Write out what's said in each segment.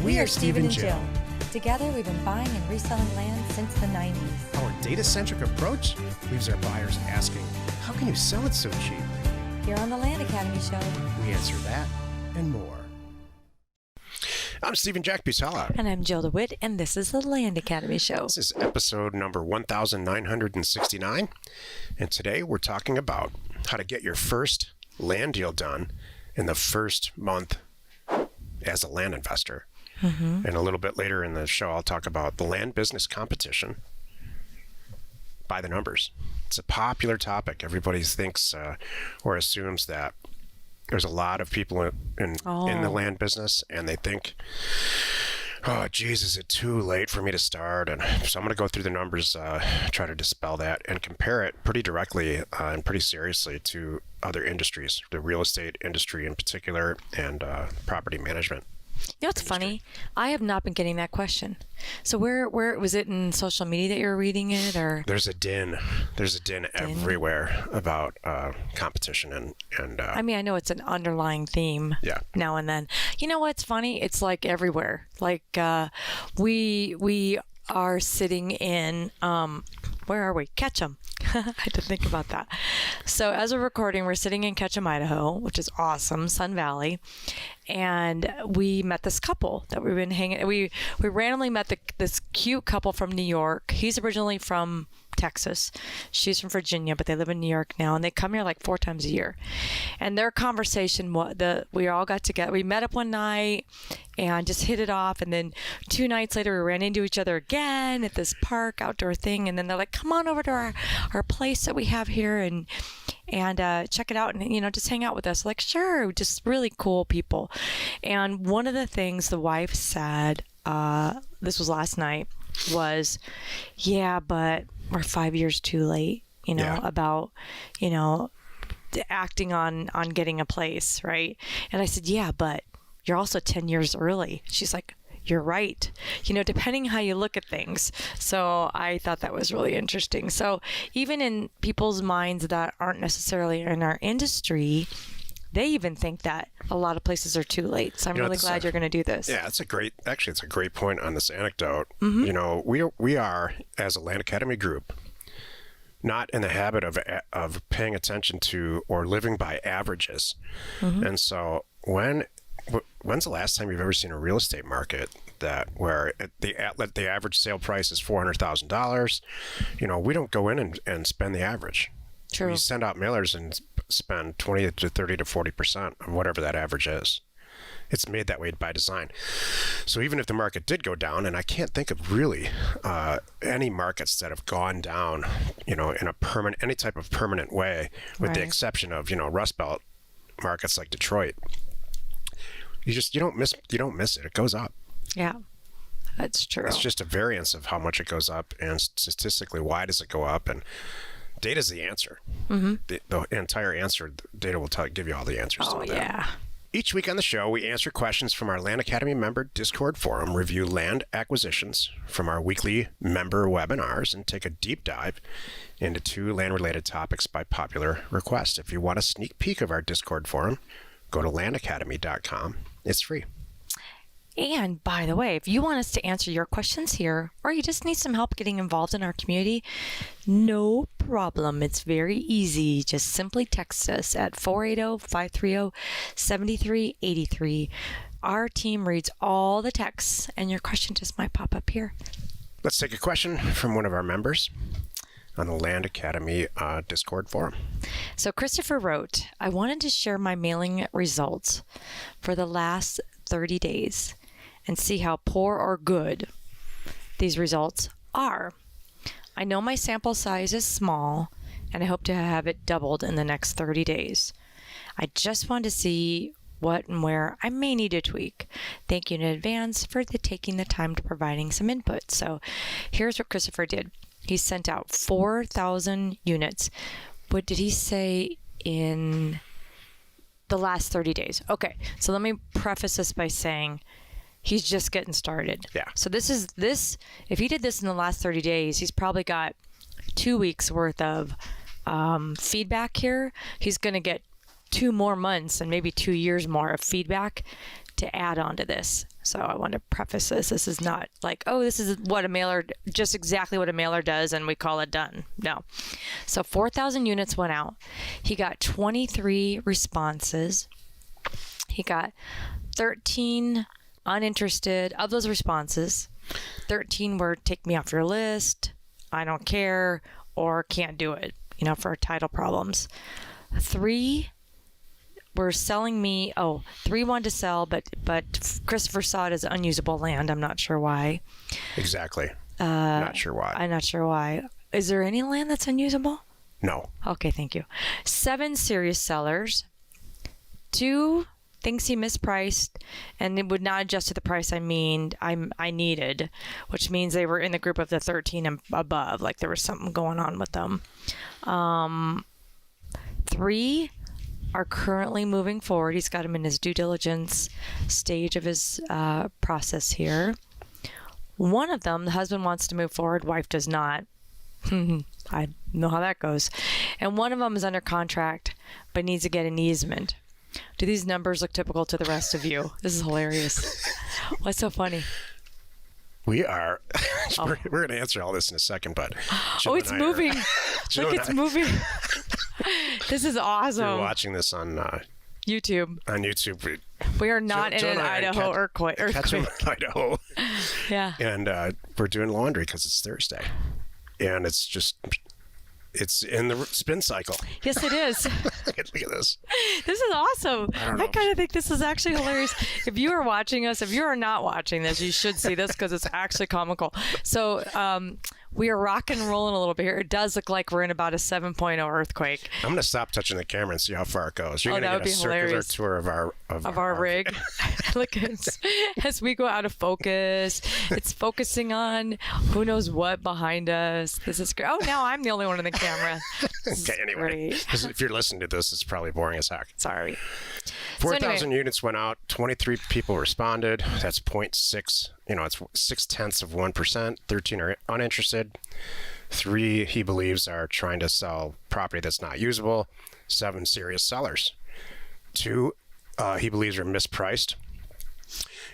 We are Steve and Jill. Together, we've been buying and reselling land since the 90s. Our data-centric approach leaves our buyers asking, how can you sell it so cheap? Here on the Land Academy Show, We answer that and more. I'm Steve and Jack Butala. And I'm Jill DeWit, and this is the Land Academy Show. This is episode number 1969, and today we're talking about how to get your first land deal done in the first month as a land investor. And a little bit later in the show, I'll talk about the land business competition by the numbers. It's a popular topic. Everybody thinks or assumes that there's a lot of people in the land business, and they think, oh, geez, is it too late for me to start? And so I'm going to go through the numbers, try to dispel that, and compare it pretty directly and pretty seriously to other industries, the real estate industry in particular, and property management. You know what's funny? I have not been getting that question. So where was it in social media that you were reading it, or? There's a din everywhere about competition and. I mean, I know it's an underlying theme. Yeah. Now and then. You know what's funny? It's like everywhere. Like we are sitting in. Where are we? Ketchum. I had to think about that. So as we're recording, we're sitting in Ketchum, Idaho, which is awesome, Sun Valley. And we met this couple that we've been hanging. We randomly met this cute couple from New York. He's originally from Texas. She's from Virginia, but they live in New York now, and they come here like 4 times a year. And their conversation, we all got together. We met up one night and just hit it off, and then 2 nights later, we ran into each other again at this park outdoor thing. And then they're like, "Come on over to our place that we have here and check it out, and just hang out with us." Like, sure, just really cool people. And one of the things the wife said, this was last night, was, "Yeah, but we're 5 years too late, about, acting on getting a place," right? And I said, "Yeah, but you're also 10 years early." She's like, "You're right. Depending how you look at things." So I thought that was really interesting. So even in people's minds that aren't necessarily in our industry, they even think that a lot of places are too late. So I'm really glad you're going to do this. Yeah, it's a great point on this anecdote. We are, as a Land Academy group, not in the habit of paying attention to or living by averages. And so when's the last time you've ever seen a real estate market where the average sale price is $400,000? We don't go in and spend the average. True. We send out mailers and spend 20 to 30 to 40% of whatever that average is. It's made that way by design. So even if the market did go down, and I can't think of really any markets that have gone down, in any type of permanent way, with the exception of Rust Belt markets like Detroit. You don't miss it. It goes up. Yeah, that's true. It's just a variance of how much it goes up, and statistically, why does it go up? And data's the answer. The entire answer. Data will give you all the answers. Oh, yeah. Each week on the show, we answer questions from our Land Academy member Discord forum, review land acquisitions from our weekly member webinars, and take a deep dive into 2 land-related topics by popular request. If you want a sneak peek of our Discord forum, go to landacademy.com. It's free. And by the way, if you want us to answer your questions here, or you just need some help getting involved in our community, no problem. It's very easy. Just simply text us at 480-530-7383. Our team reads all the texts, and your question just might pop up here. Let's take a question from one of our members on the Land Academy Discord forum. So Christopher wrote, "I wanted to share my mailing results for the last 30 days and see how poor or good these results are. I know my sample size is small, and I hope to have it doubled in the next 30 days. I just want to see what and where I may need to tweak. Thank you in advance for taking the time to providing some input." So here's what Christopher did. He sent out 4,000 units. What did he say in the last 30 days? Okay, so let me preface this by saying he's just getting started. Yeah. So if he did this in the last 30 days, he's probably got 2 weeks worth of feedback here. He's going to get 2 more months and maybe 2 years more of feedback to add on to this. So I want to preface this. This is not like, oh, this is what a mailer, just exactly what a mailer does and we call it done. No. So 4,000 units went out. He got 23 responses. He got 13 uninterested. Of those responses, 13 were take me off your list, I don't care, or can't do it, for title problems. 3 were selling me. 3 wanted to sell, but Christopher saw it as unusable land. I'm not sure why. Exactly. Not sure why. I'm not sure why. Is there any land that's unusable? No. Okay, thank you. 7 serious sellers. 2 thinks he mispriced and it would not adjust to the price I needed, which means they were in the group of the 13 and above, like there was something going on with them. 3 are currently moving forward. He's got them in his due diligence stage of his process here. One of them, the husband wants to move forward, wife does not. I know how that goes. And one of them is under contract but needs to get an easement. Do these numbers look typical to the rest of you? This is hilarious. What's so funny? We are. We're going to answer all this in a second, but it's moving. Look, it's moving. This is awesome. You're watching this on YouTube. On YouTube. We are not in an Idaho earthquake. Idaho. Yeah. And we're doing laundry because it's Thursday, and it's in the spin cycle. Yes, it is. Look at this. This is awesome. I kind of think this is actually hilarious. If you are watching us, if you are not watching this, you should see this because it's actually comical. So we are rocking and rolling a little bit here. It does look like we're in about a 7.0 earthquake. I'm going to stop touching the camera and see how far it goes. You're going to get a circular hilarious. tour of our rig. Look, as we go out of focus, it's focusing on who knows what behind us. This is great. Oh, now I'm the only one in the camera. Okay, anyway, if you're listening to this, it's probably boring as heck. Sorry. 4,000 units went out. 23 people responded. That's 0.6. It's 0.6%. 13 are uninterested. 3 he believes are trying to sell property that's not usable. 7 serious sellers. 2 he believes are mispriced,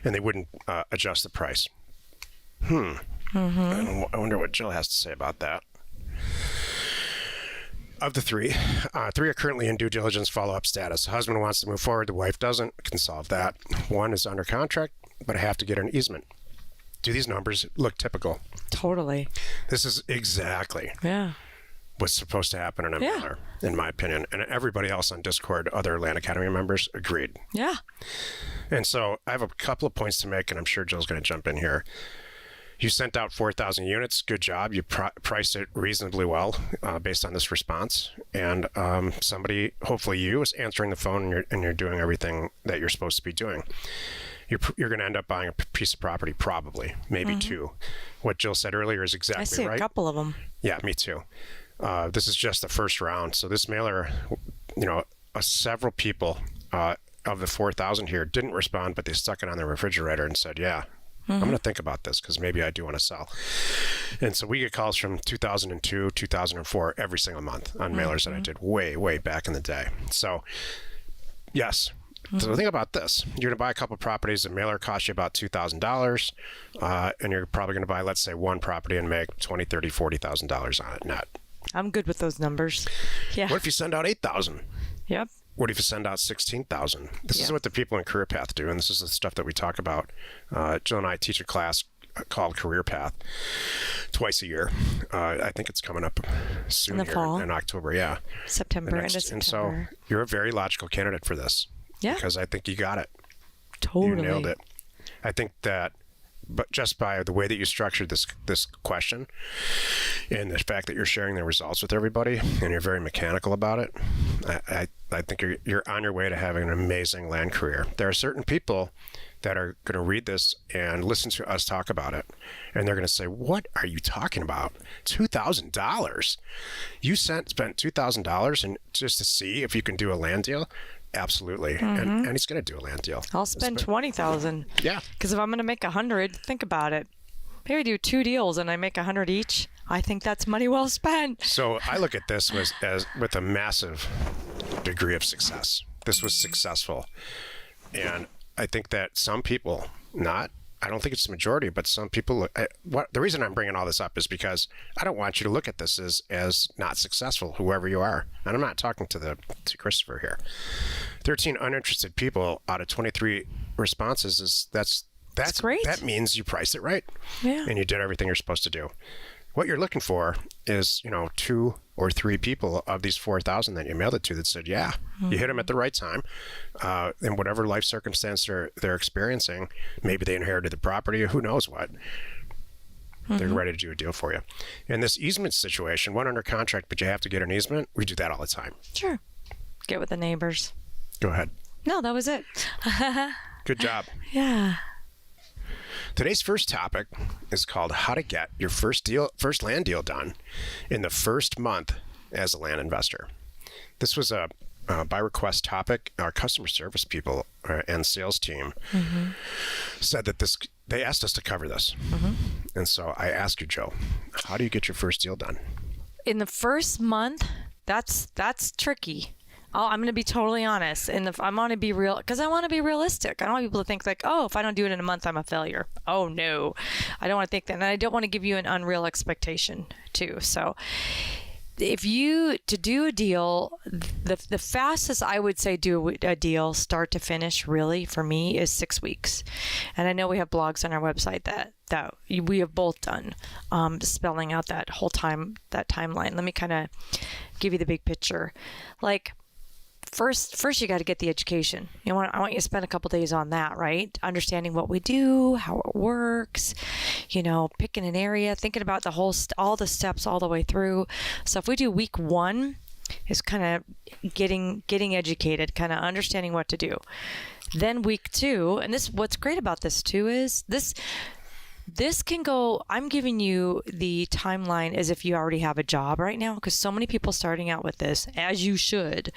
and they wouldn't adjust the price. I wonder what Jill has to say about that. Of the 3, 3 are currently in due diligence follow-up status. The husband wants to move forward. The wife doesn't. Can solve that. 1 is under contract, but I have to get an easement. Do these numbers look typical? Totally. This is exactly what's supposed to happen in a mailer, in my opinion. And everybody else on Discord, other Land Academy members, agreed. Yeah. And so I have a couple of points to make, and I'm sure Jill's going to jump in here. You sent out 4,000 units. Good job. You priced it reasonably well based on this response. And somebody, hopefully you, is answering the phone and you're doing everything that you're supposed to be doing. You're going to end up buying a piece of property, probably, maybe 2. What Jill said earlier is exactly right. I see a couple of them. Yeah, me too. This is just the first round. So this mailer, several people of the 4,000 here didn't respond, but they stuck it on their refrigerator and said, I'm going to think about this because maybe I do want to sell. And so we get calls from 2002, 2004 every single month on mailers that I did way, way back in the day. So, yes. So think about this. You're going to buy a couple of properties. The mailer costs you about $2,000, and you're probably going to buy, let's say, 1 property and make $20,000, $30,000, $40,000 on it net. I'm good with those numbers. Yeah. What if you send out 8,000? Yep. What if you send out 16,000? This is what the people in Career Path do, and this is the stuff that we talk about. Jill and I teach a class called Career Path twice a year. I think it's coming up soon in the fall. In October, September, end of September. And so you're a very logical candidate for this. Yeah. Because I think you got it. Totally. You nailed it. I think that, but just by the way that you structured this question and the fact that you're sharing the results with everybody and you're very mechanical about it, I think you're on your way to having an amazing land career. There are certain people that are going to read this and listen to us talk about it, and they're going to say, what are you talking about? $2,000? You spent $2,000 and just to see if you can do a land deal? Absolutely. And he's going to do a land deal. I'll spend $20,000. Yeah. Because if I'm going to make 100, think about it. Maybe do 2 deals and I make 100 each. I think that's money well spent. So I look at this as with a massive degree of success. This was successful. And I think that some people, I don't think it's the majority, but some people, the reason I'm bringing all this up is because I don't want you to look at this as not successful, whoever you are. And I'm not talking to Christopher here. 13 uninterested people out of 23 responses that's great. That means you priced it right. Yeah. And you did everything you're supposed to do. What you're looking for is, 2 or 3 people of these 4,000 that you mailed it to that said, yeah, you hit them at the right time. In whatever life circumstance they're experiencing, maybe they inherited the property or who knows what. They're ready to do a deal for you. In this easement situation, one under contract, but you have to get an easement, we do that all the time. Sure. Get with the neighbors. Go ahead. No, that was it. Good job. Yeah. Today's first topic is called how to get your first land deal done in the first month as a land investor. This was a by request topic. Our customer service people and sales team said that they asked us to cover this. And so I asked you, Joe, how do you get your first deal done? In the first month, that's tricky. I'm going to be totally honest, and I want to be real because I want to be realistic. I don't want people to think like, oh, if I don't do it in a month, I'm a failure. Oh no, I don't want to think that, and I don't want to give you an unreal expectation too. So, to do a deal, the fastest I would say do a deal start to finish really for me is 6 weeks, and I know we have blogs on our website that we have both done, spelling out that timeline. Let me kind of give you the big picture, like. First, you got to get the education. I want you to spend a couple days on that, right? Understanding what we do, how it works, picking an area, thinking about all the steps all the way through. So if we do week 1, is kind of getting educated, kind of understanding what to do. Then week 2, and what's great about this too is this can go, I'm giving you the timeline as if you already have a job right now, because so many people starting out with this, as you should,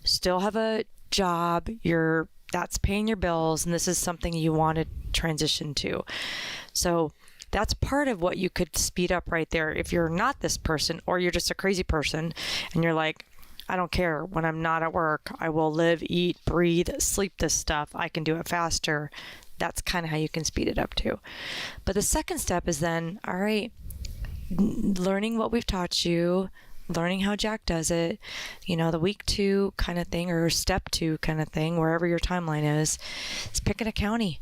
still have a job, that's paying your bills, and this is something you want to transition to. So that's part of what you could speed up right there. If you're not this person, or you're just a crazy person, and you're like, I don't care, when I'm not at work, I will live, eat, breathe, sleep this stuff, I can do it faster. That's kind of how you can speed it up too. But the second step is then, all right, learning what we've taught you, learning how Jack does it, the week 2 kind of thing, or step 2 kind of thing, wherever your timeline is picking a county,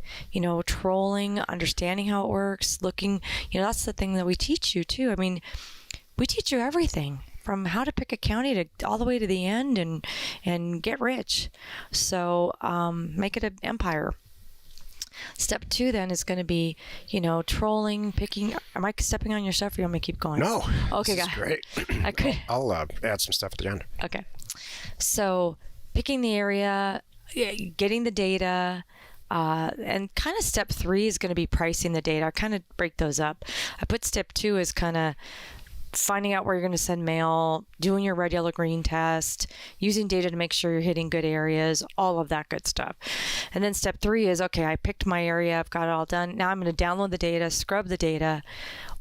trolling, understanding how it works, looking, that's the thing that we teach you too. I mean, we teach you everything from how to pick a county to all the way to the end and get rich. So make it an empire. Step 2 then is going to be, trolling, picking. Am I stepping on your stuff, or you want me to keep going? No. Okay, this is great. I could. I'll add some stuff at the end. Okay. So picking the area, getting the data, and kind of step 3 is going to be pricing the data. I kind of break those up. I put step 2 as kind of finding out where you're going to send mail, doing your red, yellow, green test, using data to make sure you're hitting good areas, all of that good stuff. And then step 3 is, okay, I picked my area, I've got it all done. Now I'm going to download the data, scrub the data,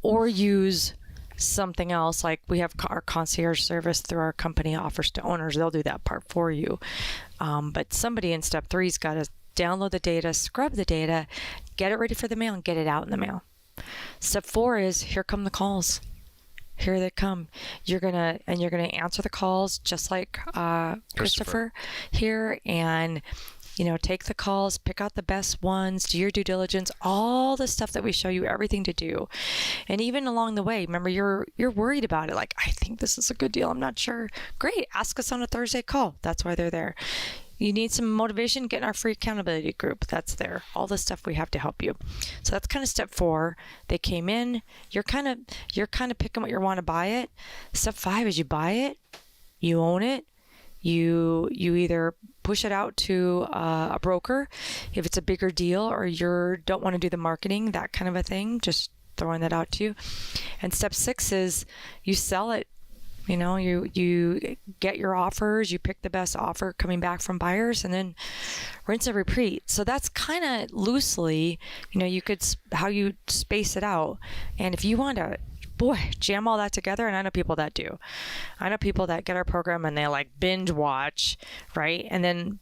or use something else. Like we have our concierge service through our company offers to owners. They'll do that part for you. But somebody in step 3's got to download the data, scrub the data, get it ready for the mail, and get it out in the mail. Step 4 is, here come the calls. Here they come. You're gonna answer the calls just like Christopher here, and take the calls, pick out the best ones, do your due diligence, all the stuff that we show you, everything to do. And even along the way, remember, you're worried about it. Like, I think this is a good deal, I'm not sure. Great, ask us on a Thursday call. That's why they're there. You need some motivation, get in our free accountability group. That's there. All the stuff we have to help you. So that's kind of step 4. They came in. You're kind of picking what you want to buy it. Step 5 is you buy it, you own it. You either push it out to a broker if it's a bigger deal, or you don't want to do the marketing, that kind of a thing. Just throwing that out to you. And step 6 is you sell it. You get your offers, you pick the best offer coming back from buyers, and then rinse and repeat. So that's kind of loosely, how you space it out. And if you want to, jam all that together, and I know people that do. I know people that get our program and they like binge watch, right? And then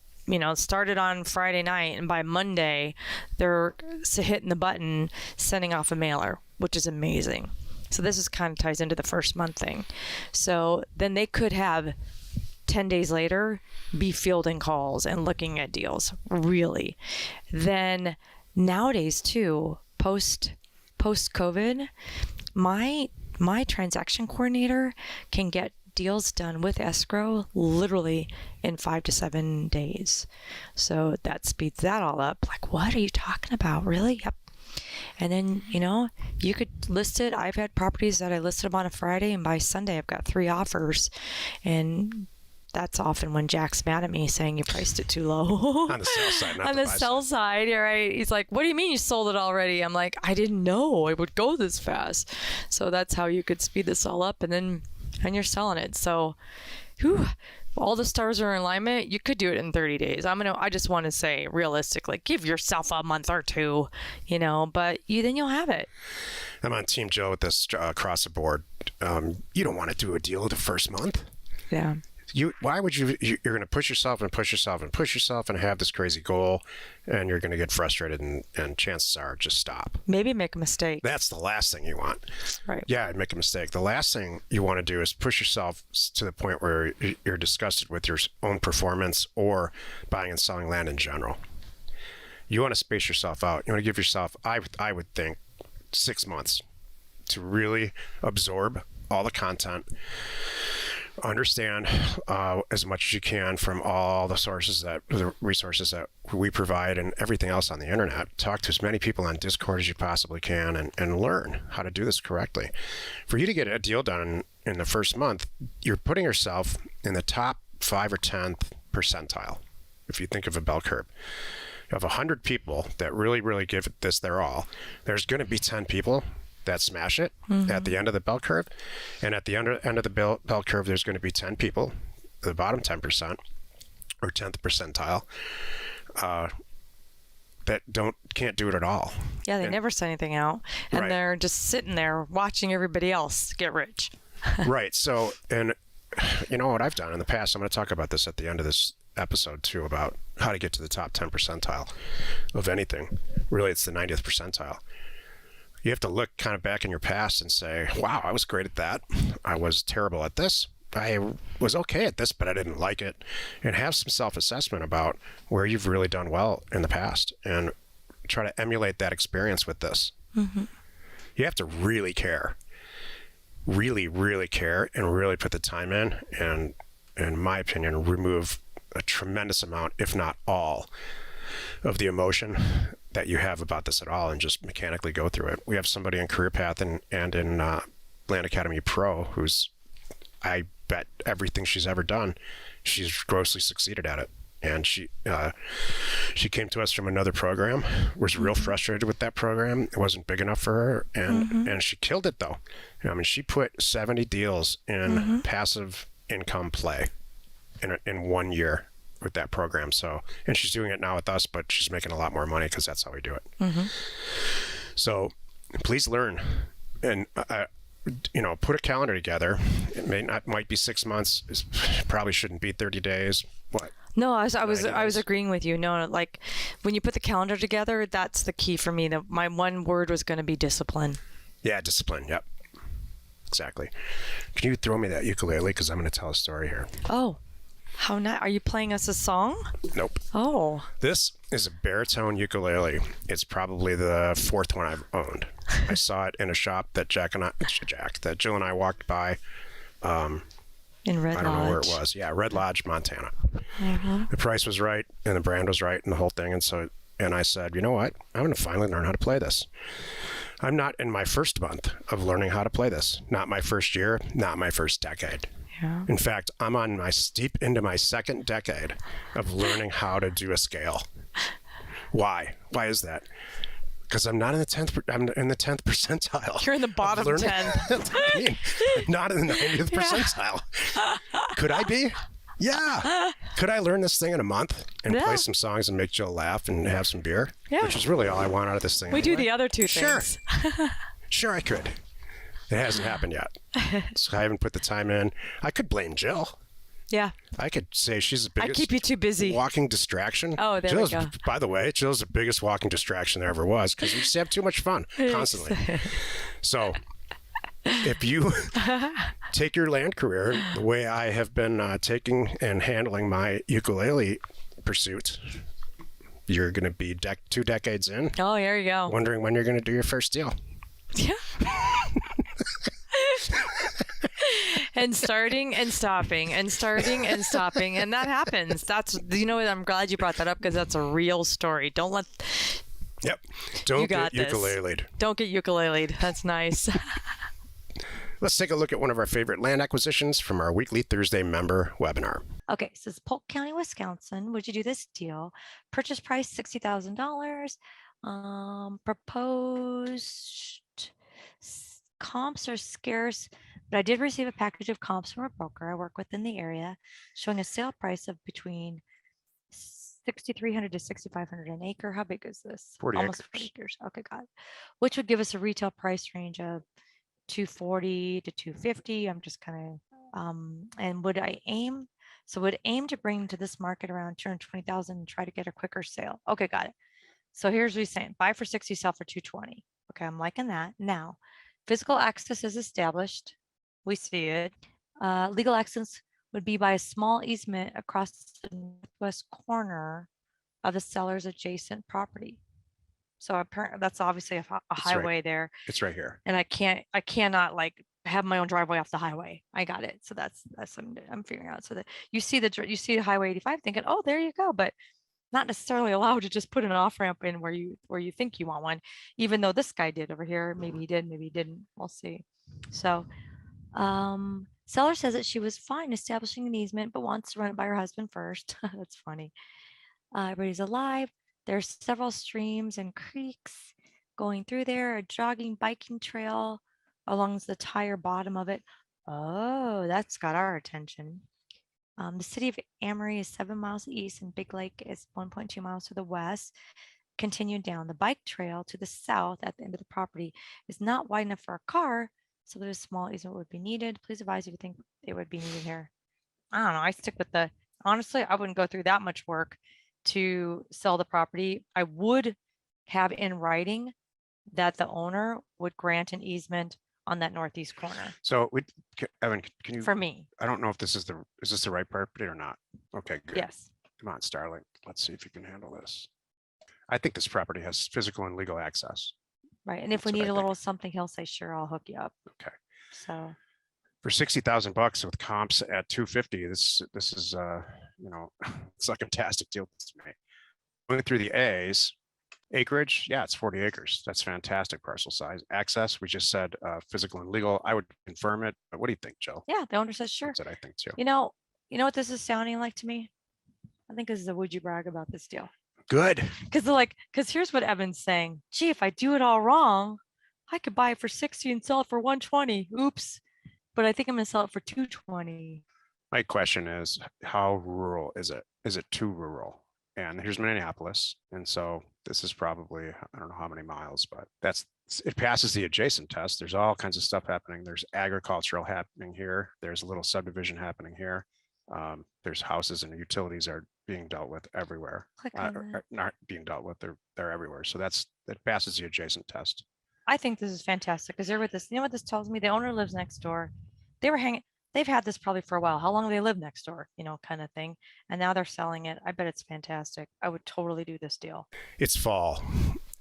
started on Friday night, and by Monday, they're hitting the button, sending off a mailer, which is amazing. So this is kind of ties into the first month thing. So then they could have 10 days later be fielding calls and looking at deals, really. Then nowadays too, post COVID, my transaction coordinator can get deals done with escrow literally in 5 to 7 days. So that speeds that all up. Like, what are you talking about? Really? Yep. And then, you could list it. I've had properties that I listed them on a Friday, and by Sunday I've got 3 offers. And that's often when Jack's mad at me saying you priced it too low. On the sell side, not on the sell side, right? He's like, what do you mean you sold it already? I'm like, I didn't know it would go this fast. So that's how you could speed this all up, and you're selling it. So, all the stars are in alignment. You could do it in 30 days. I just want to say, realistically, give yourself a month or 2, but then you'll have it. I'm on Team Joe with this across the board. You don't want to do a deal the first month. Yeah. Why would you're going to push yourself and have this crazy goal, and you're going to get frustrated, and chances are just stop. Maybe make a mistake. That's the last thing you want. Right. Yeah, make a mistake. The last thing you want to do is push yourself to the point where you're disgusted with your own performance or buying and selling land in general. You want to space yourself out. You want to give yourself, I would think, 6 months to really absorb all the content, understand as much as you can from all the resources that we provide and everything else on the internet. Talk to as many people on Discord as you possibly can, and learn how to do this correctly. For you to get a deal done in the first month, you're putting yourself in the top 5 or 10th percentile. If you think of a bell curve, you have 100 people that really, really give this their all. There's going to be 10 people that smash it at the end of the bell curve. And at the end of the bell curve, there's going to be 10 people, the bottom 10% or 10th percentile, that can't do it at all. Yeah, they never send anything out. And Right. They're just sitting there watching everybody else get rich. Right. So, and what I've done in the past, I'm going to talk about this at the end of this episode too, about how to get to the top 10 percentile of anything. Really, it's the 90th percentile. You have to look kind of back in your past and say, wow, I was great at that. I was terrible at this. I was okay at this, but I didn't like it. And have some self-assessment about where you've really done well in the past, and try to emulate that experience with this. Mm-hmm. You have to really care. Really, really care, and really put the time in, and in my opinion, remove a tremendous amount, if not all, of the emotion that you have about this at all, and just mechanically go through it. We have somebody in Career Path and in Land Academy Pro who's, I bet everything she's ever done, she's grossly succeeded at it. And she came to us from another program, was real frustrated with that program. It wasn't big enough for her, and she killed it though. She put 70 deals in passive income play in 1 year with that program. So, and she's doing it now with us, but she's making a lot more money because that's how we do it. So please learn, and put a calendar together. It might be 6 months. Probably shouldn't be 30 days. What? No, I was agreeing with you. No, like when you put the calendar together, that's the key for me. My one word was going to be discipline. Yeah, discipline. Yep. Exactly. Can you throw me that ukulele? Because I'm going to tell a story here. Oh, how nice. Are you playing us a song? Nope. Oh. This is a baritone ukulele. It's probably the 4th one I've owned. I saw it in a shop that that Jill and I walked by. In Red Lodge. I don't know where it was. Yeah, Red Lodge, Montana. The price was right, and the brand was right, and the whole thing. And I said, you know what? I'm going to finally learn how to play this. I'm not in my first month of learning how to play this. Not my first year, not my first decade. Yeah. In fact, I'm on deep into my 2nd decade of learning how to do a scale. Why? Why is that? Because I'm not in the 10th. I'm in the 10th percentile. You're in the bottom 10th. That's what I mean. Not in the 90th percentile. Could I be? Yeah. Could I learn this thing in a month and play some songs and make Jill laugh and have some beer? Yeah. Which is really all I want out of this thing. We do the other 2 things. Sure, I could. It hasn't happened yet. So I haven't put the time in. I could blame Jill. Yeah. I could say she's the I biggest keep you too busy. walking distraction. Oh, there we go. By the way, Jill's the biggest walking distraction there ever was because we just have too much fun constantly. So if you take your land career the way I have been taking and handling my ukulele pursuit, you're going to be 2 decades in. Oh, there you go. Wondering when you're going to do your first deal. Yeah. And starting and stopping and starting and stopping. And that happens. That's, you know what? I'm glad you brought that up because that's a real story. Don't let. Yep. Don't get ukulele'd. Don't get ukulele'd. That's nice. Let's take a look at one of our favorite land acquisitions from our weekly Thursday member webinar. Okay, so it's Polk County, Wisconsin. Would you do this deal? Purchase price $60,000. Proposed comps are scarce, but I did receive a package of comps from a broker I work with in the area, showing a sale price of between 6,300 to 6,500 an acre. How big is this? 40 Almost acres. 40 acres. Okay, got it. Which would give us a retail price range of 240 to 250. I'm just kind of, and would aim to bring to this market around 220,000 and try to get a quicker sale. Okay, got it. So here's what he's saying: buy for 60, sell for 220. Okay, I'm liking that. Now, physical access is established. We see it. Legal access would be by a small easement across the northwest corner of the seller's adjacent property. So apparently that's obviously a highway there. It's right here. And I cannot like have my own driveway off the highway. I got it. So that's I'm figuring out. So that you see Highway 85 thinking, oh, there you go, but not necessarily allowed to just put an off ramp in where you think you want one, even though this guy did over here. Maybe he did, maybe he didn't. We'll see. So seller says that she was fine establishing an easement, but wants to run it by her husband first. That's funny. Everybody's alive. There's several streams and creeks going through there, a jogging, biking trail along the entire bottom of it. Oh, that's got our attention. The city of Amory is 7 miles east and Big Lake is 1.2 miles to the west. Continued down, the bike trail to the south at the end of the property is not wide enough for a car, so that a small easement would be needed. Please advise if you think it would be needed here. I don't know. I stick with honestly, I wouldn't go through that much work to sell the property. I would have in writing that the owner would grant an easement on that northeast corner. So Evan, can you, for me? I don't know if is this the right property or not. Okay, good. Yes. Come on, Starling. Let's see if you can handle this. I think this property has physical and legal access. Right. And if we need a little something, he'll say, sure, I'll hook you up. Okay. So for $60,000 with comps at 250, this is it's a fantastic deal to me. Going through the A's, acreage, yeah, it's 40 acres. That's fantastic parcel size. Access, we just said physical and legal. I would confirm it. But what do you think, Jill? Yeah, the owner says sure. That's what I think too. You know what this is sounding like to me? I think this is a would you brag about this deal. Good. Because here's what Evan's saying. Gee, if I do it all wrong, I could buy it for 60 and sell it for 120. Oops. But I think I'm going to sell it for 220. My question is, how rural is it? Is it too rural? And here's Minneapolis. And so this is probably, I don't know how many miles, but it passes the adjacent test. There's all kinds of stuff happening. There's agricultural happening here. There's a little subdivision happening here. There's houses and utilities are being dealt with everywhere. Not being dealt with, they're everywhere. So that passes the adjacent test. I think this is fantastic because they're with this. You know what this tells me? The owner lives next door. They've had this probably for a while. How long do they live next door? Kind of thing. And now they're selling it. I bet it's fantastic. I would totally do this deal. It's fall.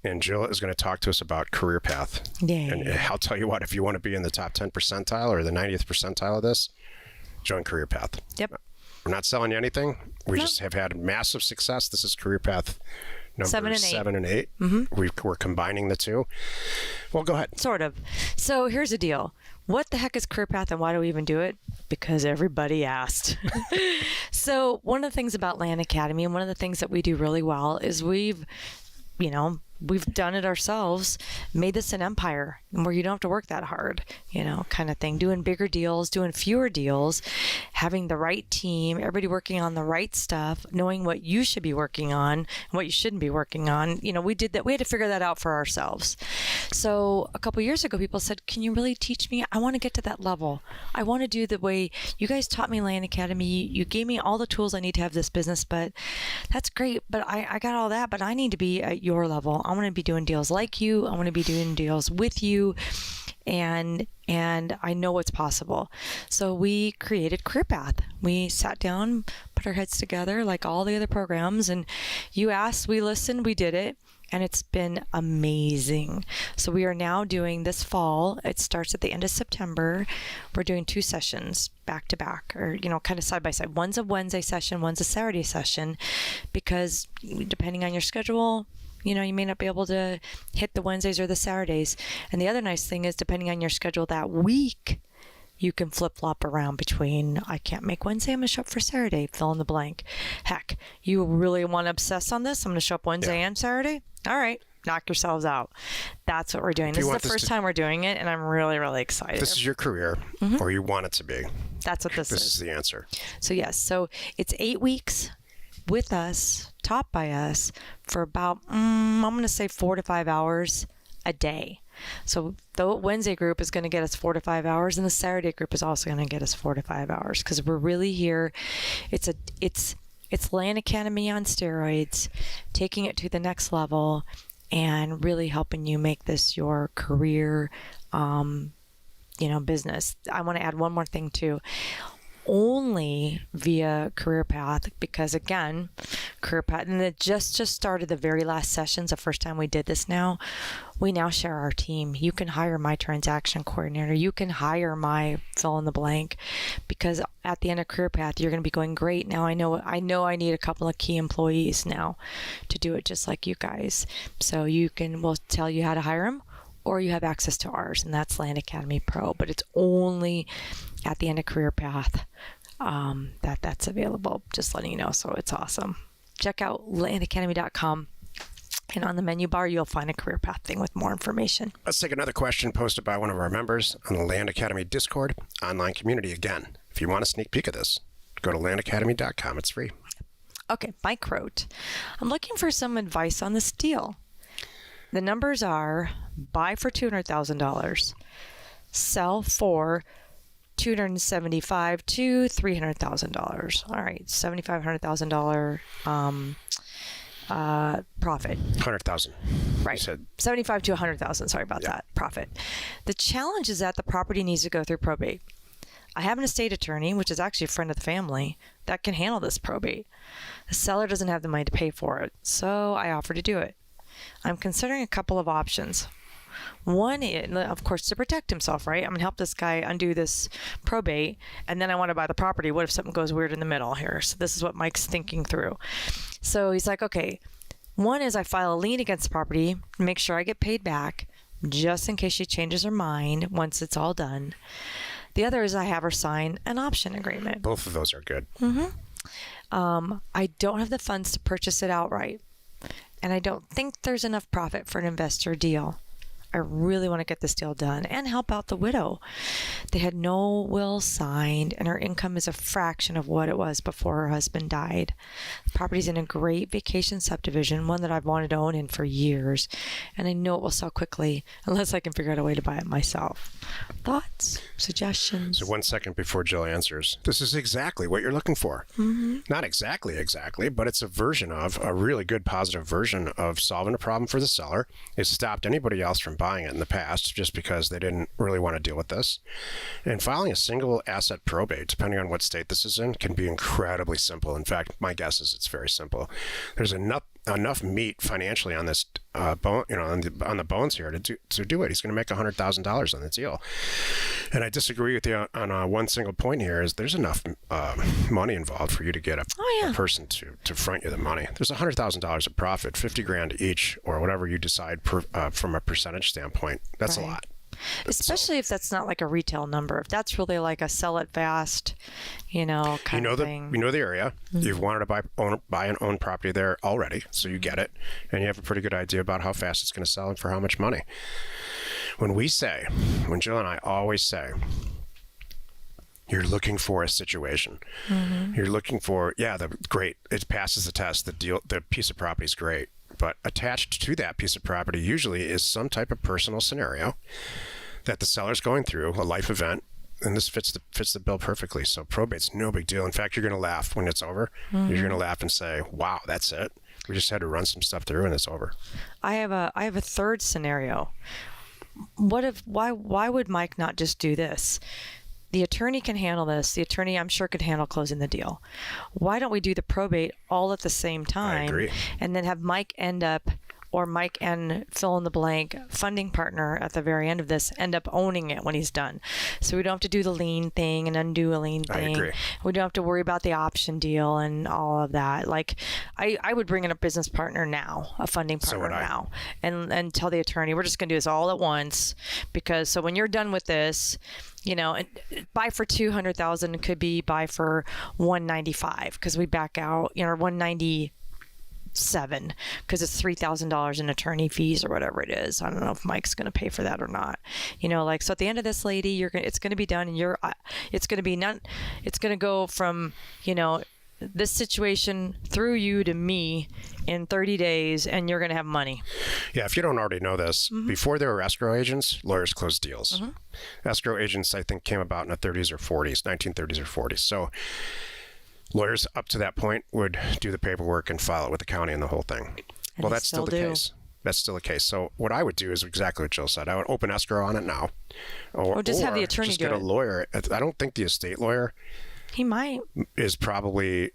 And Jill is going to talk to us about career path. Yay. And I'll tell you what, if you want to be in the top 10 percentile or the 90th percentile of this, join Career Path. Yep. We're not selling you anything. We just have had massive success. This is Career Path number 7 and 8. Mm-hmm. We're combining the two. Well, go ahead. Sort of. So here's the deal. What the heck is Career Path and why do we even do it? Because everybody asked. So one of the things about Land Academy and one of the things that we do really well is we've we've done it ourselves, made this an empire where you don't have to work that hard, kind of thing. Doing bigger deals, doing fewer deals, having the right team, everybody working on the right stuff, knowing what you should be working on and what you shouldn't be working on. We did that. We had to figure that out for ourselves. So a couple years ago, people said, can you really teach me? I want to get to that level. I want to do the way you guys taught me Land Academy. You gave me all the tools I need to have this business, but that's great. But I got all that, but I need to be at your level. I want to be doing deals like you. I want to be doing deals with you. And I know what's possible. So we created Career Path. We sat down, put our heads together like all the other programs, and you asked, we listened, we did it. And it's been amazing. So we are now doing this fall. It starts at the end of September. We're doing 2 sessions back to back, or, kind of side by side. One's a Wednesday session, one's a Saturday session, because depending on your schedule, you may not be able to hit the Wednesdays or the Saturdays. And the other nice thing is, depending on your schedule that week, you can flip-flop around between, I can't make Wednesday, I'm going to show up for Saturday, fill in the blank. Heck, you really want to obsess on this? I'm going to show up Wednesday and Saturday? All right, knock yourselves out. That's what we're doing. This is the first time we're doing it, and I'm really, really excited. This is your career, or you want it to be. That's what this is. This is the answer. So yes, so it's 8 weeks with us, taught by us, for about, I'm going to say 4 to 5 hours a day. So the Wednesday group is going to get us 4 to 5 hours, and the Saturday group is also going to get us 4 to 5 hours, because we're really here. It's Land Academy on steroids, taking it to the next level, and really helping you make this your career, business. I want to add one more thing too. Only via Career Path, because again, Career Path, and it just started the very last sessions, the first time we did this now. We now share our team. You can hire my transaction coordinator. You can hire my fill in the blank, because at the end of Career Path, you're going to be going, great. Now I know I need a couple of key employees now to do it just like you guys. So we'll tell you how to hire them, or you have access to ours, and that's Land Academy Pro. But it's only at the end of Career Path that's available. Just letting you know. So it's awesome. Check out landacademy.com, and on the menu bar, you'll find a Career Path thing with more information. Let's take another question posted by one of our members on the Land Academy Discord online community. Again, if you want a sneak peek of this, go to landacademy.com. It's free. Okay, Mike wrote, I'm looking for some advice on this deal. The numbers are buy for $200,000, sell for $275,000 to $300,000. All right, $7,500,000 profit. 100,000. Right. 75 to 100,000. Sorry about that. Profit. The challenge is that the property needs to go through probate. I have an estate attorney, which is actually a friend of the family, that can handle this probate. The seller doesn't have the money to pay for it, so I offer to do it. I'm considering a couple of options. One is, of course, to protect himself, right? I'm going to help this guy undo this probate, and then I want to buy the property. What if something goes weird in the middle here? So this is what Mike's thinking through. So he's like, okay, one is I file a lien against the property, make sure I get paid back, just in case she changes her mind once it's all done. The other is I have her sign an option agreement. Both of those are good. I don't have the funds to purchase it outright, and I don't think there's enough profit for an investor deal. I really want to get this deal done and help out the widow. They had no will signed, and her income is a fraction of what it was before her husband died. The property's in a great vacation subdivision, one that I've wanted to own in for years, and I know it will sell quickly unless I can figure out a way to buy it myself. Thoughts? Suggestions? So 1 second before Jill answers. This is exactly what you're looking for. Not exactly, but it's a version of, a really good positive version of solving a problem for the seller. It stopped anybody else from buying it in the past just because they didn't really want to deal with this. And filing a single asset probate, depending on what state this is in, can be incredibly simple. In fact, my guess is it's very simple. There's enough meat financially on this bone, on the bones here to do it. He's going to make $100,000 on the deal. And I disagree with you on one single point here. Is there's enough money involved for you to get a person to front you the money. There's $100,000 of profit, $50,000 each, or whatever you decide from a percentage standpoint. That's a lot. Especially if that's not like a retail number. If that's really like a sell it fast, kind of thing. You know the area. You've wanted to buy and own property there already, so you get it, and you have a pretty good idea about how fast it's going to sell and for how much money. When Jill and I always say, you're looking for a situation. You're looking for, great. It passes the test. The piece of property is great. But attached to that piece of property usually is some type of personal scenario that the seller's going through, a life event, and this fits the bill perfectly. So probate's no big deal. In fact, you're going to laugh when it's over. You're going to laugh and say, "Wow, that's it. We just had to run some stuff through, and it's over." I have a third scenario. Why would Mike not just do this? The attorney can handle this. The attorney, I'm sure, could handle closing the deal. Why don't we do the probate all at the same time? I agree. And then have Mike and fill in the blank funding partner at the very end of this end up owning it when he's done. So we don't have to do the lien thing and undo a lien thing. I agree. We don't have to worry about the option deal and all of that. Like I would bring in a business partner now, a funding partner now, and tell the attorney, we're just going to do this all at once, because so when you're done with this, buy for $200,000 could be buy for $195 because we back out, or $197 because it's $3,000 in attorney fees or whatever it is. I don't know if Mike's going to pay for that or not. So at the end of this, lady, it's going to be done, and it's going to go from this situation through you to me in 30 days, and you're going to have money. Yeah, if you don't already know this, before there were escrow agents, lawyers closed deals. Escrow agents, I think, came about in the 30s or 40s, 1930s or 40s. So lawyers up to that point would do the paperwork and file it with the county and the whole thing. Well, that's still the case. That's still the case. So what I would do is exactly what Jill said. I would open escrow on it now. Or just have the attorney do it. Just get a lawyer. I don't think the estate lawyer... He might. Is probably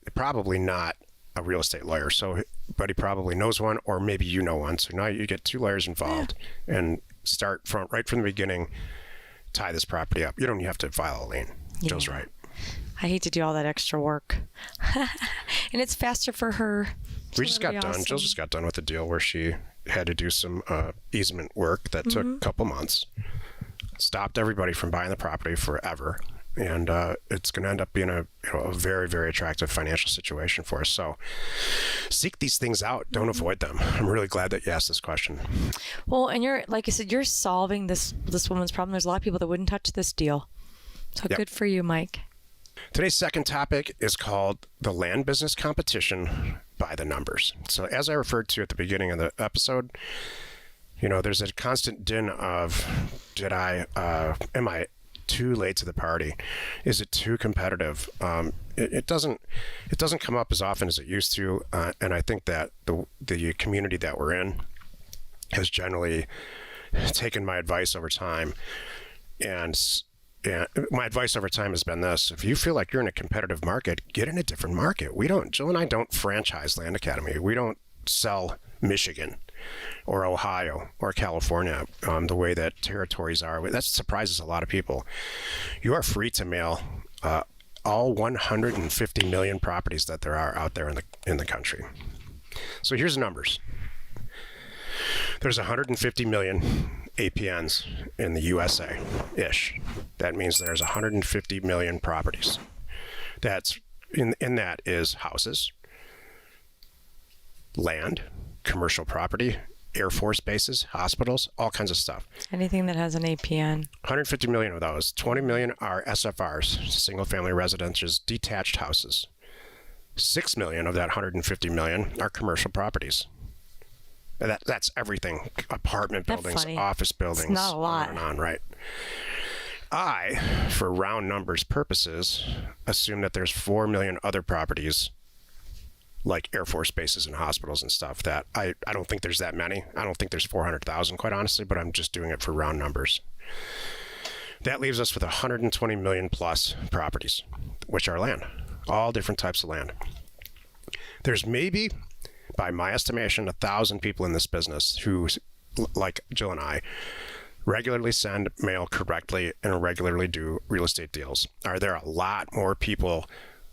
not a real estate lawyer. So, but he probably knows one, or maybe you know one. So now you get two lawyers involved and start right from the beginning, tie this property up. You don't have to file a lien. Yeah. Jill's right. I hate to do all that extra work. And it's faster for her. We just got done. Jill just got done with a deal where she had to do some easement work that took a couple months. Stopped everybody from buying the property forever. And it's going to end up being a very, very attractive financial situation for us. So seek these things out. Don't avoid them. I'm really glad that you asked this question. Well, and you're, like you said, you're solving this woman's problem. There's a lot of people that wouldn't touch this deal. So Good for you, Mike. Today's second topic is called the land business competition by the numbers. So as I referred to at the beginning of the episode, there's a constant din of, am I too late to the party? Is it too competitive? It doesn't come up as often as it used to, and I think that the community that we're in has generally taken my advice over time, and my advice over time has been this: if you feel like you're in a competitive market, get in a different market. Jill and I don't franchise Land Academy. We don't sell Michigan or Ohio or California the way that territories are. That surprises a lot of people. You are free to mail all 150 million properties that there are out there in the country. So here's the numbers. There's 150 million APNs in the USA-ish. That means there's 150 million properties. That's in that is houses, land, commercial property, Air Force bases, hospitals, all kinds of stuff. Anything that has an APN. 150 million of those. 20 million are SFRs, single-family residences, detached houses. 6 million of that 150 million are commercial properties. That's everything. Apartment buildings, office buildings. It's not a lot. On and on, right? I, for round numbers purposes, assume that there's 4 million other properties like Air Force bases and hospitals and stuff that I don't think there's that many. I don't think there's 400,000, quite honestly, but I'm just doing it for round numbers. That leaves us with 120 million plus properties, which are land, all different types of land. There's maybe, by my estimation, 1,000 people in this business who, like Jill and I, regularly send mail correctly and regularly do real estate deals. Are there a lot more people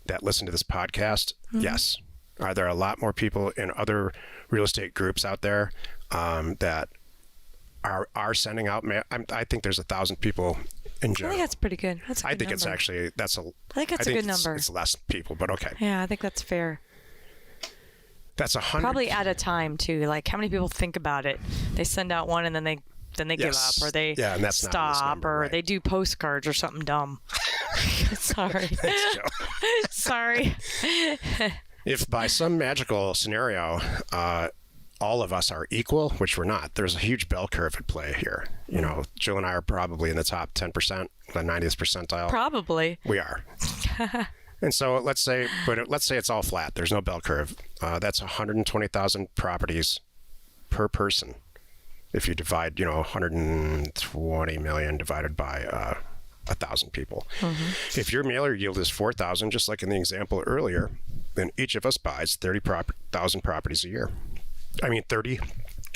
that listen to this podcast? Yes. Are there a lot more people in other real estate groups out there that are sending out mail. I think there's 1,000 people in I general. think that's pretty good. That's a good I think number. it's actually I think that's a good number. It's less people, but okay. Yeah, I think that's fair. That's 100. Probably at a time too. Like how many people think about it? They send out one and then they give Yes. up, or they Yeah, and that's not in this stop, number, or right. they do postcards or something dumb. Sorry. Thanks, Joe. Sorry. If by some magical scenario, all of us are equal, which we're not, there's a huge bell curve at play here. You know, Jill and I are probably in the top 10%, the 90th percentile. Probably. We are. And so let's say it's all flat. There's no bell curve. That's 120,000 properties per person. If you divide, 120 million divided by 1,000 people. Mm-hmm. If your mailer yield is 4,000, just like in the example earlier, then each of us buys 30,000 properties a year. I mean, 30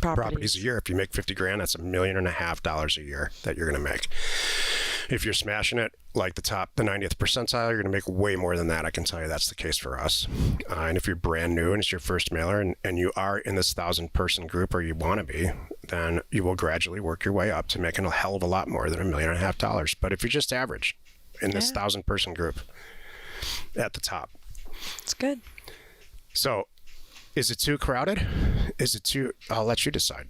properties a year. If you make 50 grand, that's $1.5 million a year that you're going to make. If you're smashing it like the 90th percentile, you're going to make way more than that. I can tell you that's the case for us. And if you're brand new and it's your first mailer and you are in this 1,000-person group, or you want to be, then you will gradually work your way up to making a hell of a lot more than $1.5 million. But if you're just average in this 1,000-person group at the top. It's good. So is it too crowded? I'll let you decide.